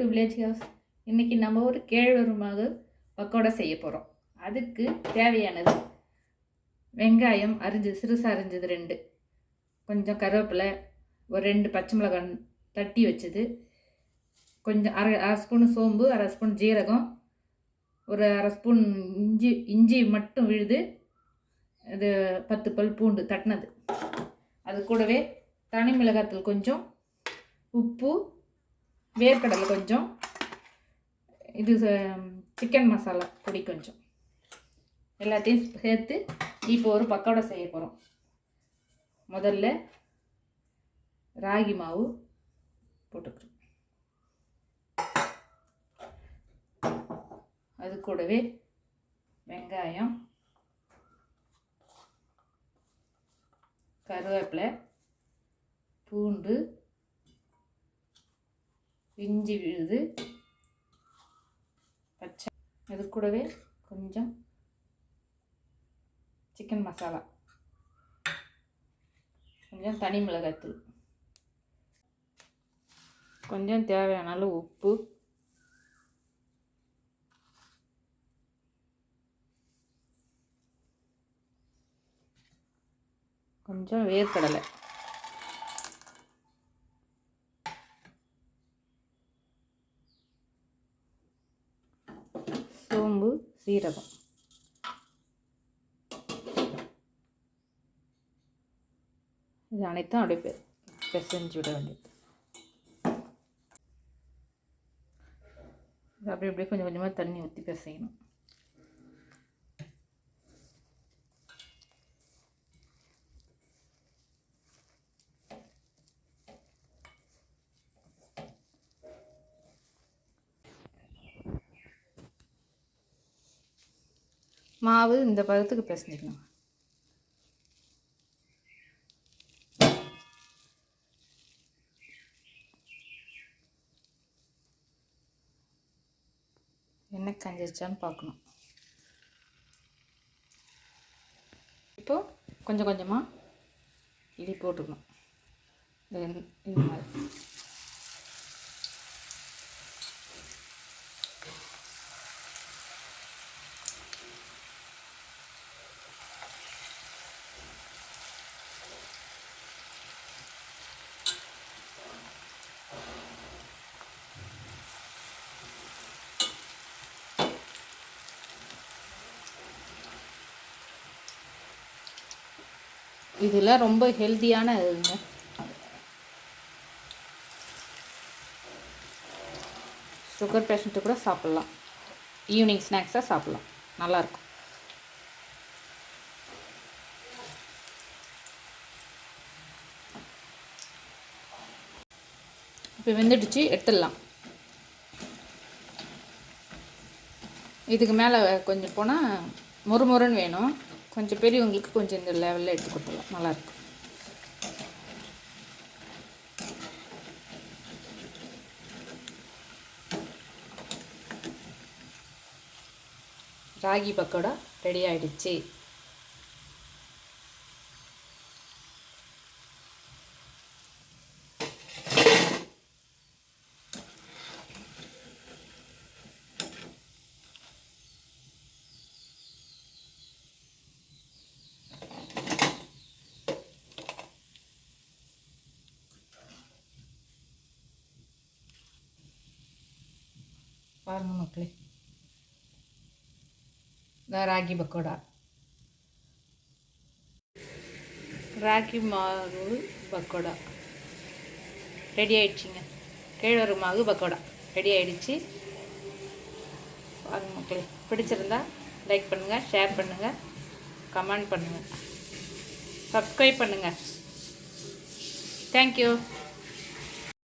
To village house. இன்றைக்கி நம்ம ஒரு கேழ்வரகு மாவு பக்கோடா செய்ய போகிறோம். அதுக்கு தேவையானது வெங்காயம் சிறுசாக அரிஞ்சது 2, கொஞ்சம் கருவேப்பிலை, ஒரு 2 பச்சை மிளகாய் தட்டி வச்சது, கொஞ்சம் அரை ஸ்பூன் சோம்பு, அரை ஸ்பூன் ஜீரகம், ஒரு அரை ஸ்பூன் இஞ்சி மட்டும் விழுது, இது 10 பல் பூண்டு தட்டினது. அது கூடவே தனி மிளகாத்தூள் கொஞ்சம், உப்பு, வேர்க்கடலை கொஞ்சம், இது சிக்கன் மசாலா பொடி கொஞ்சம், எல்லாத்தையும் சேர்த்து இப்போ ஒரு பக்கோடா செய்ய போகிறோம். முதல்ல ராகி மாவு போட்டுக்கிறோம். அது கூடவே வெங்காயம், கருவேப்பிலை, பூண்டு, இஞ்சி விழுது, பச்சை, அது கூடவே கொஞ்சம் சிக்கன் மசாலா, கொஞ்சம் தனி மிளகாய்த்தூள், கொஞ்சம் தேவையான அளவு உப்பு, கொஞ்சம் வேர்க்கடலை, சோம்பு, சீரகம், இது அனைத்தும் அப்படியே பிசைஞ்சு விட வேண்டியது. அப்படி அப்படியே கொஞ்சம் கொஞ்சமாக தண்ணி ஊற்றி பிசையணும். மாவு இந்த பதத்துக்கு பிசைஞ்சிக்கணும். எண்ணெய் காஞ்சிருச்சான்னு பார்க்கணும். இப்போது கொஞ்சம் கொஞ்சமாக இடி போட்டுக்கணும். இது மாதிரி இதெல்லாம் ரொம்ப ஹெல்த்தியான இதுங்க. சுகர் பேஷண்ட்டு கூட சாப்பிட்லாம், ஈவினிங் ஸ்நாக்ஸாக சாப்பிட்லாம், நல்லாயிருக்கும். இப்போ வெந்துடுச்சு, எடுத்துடலாம். இதுக்கு மேலே கொஞ்சம் போனால் மொறுமொறுன்னு வேணும். கொஞ்சம் பெரியவங்களுக்கு கொஞ்சம் இந்த லெவலில் எடுத்து கொடுத்துடலாம், நல்லாயிருக்கும். ராகி பக்கோடா ரெடி ஆகிடுச்சு. பாருங்க மக்களே, ராகி பக்கோடா, ராகி மாவு பக்கோடா ரெடி ஆகிடுச்சிங்க. கேழ்வரகு மாவு பக்கோடா ரெடி ஆகிடுச்சு. பாருங்க மக்களே, பிடிச்சிருந்தா லைக் பண்ணுங்கள், ஷேர் பண்ணுங்கள், கமெண்ட் பண்ணுங்கள், சப்ஸ்கிரைப் பண்ணுங்கள். தேங்க்யூ.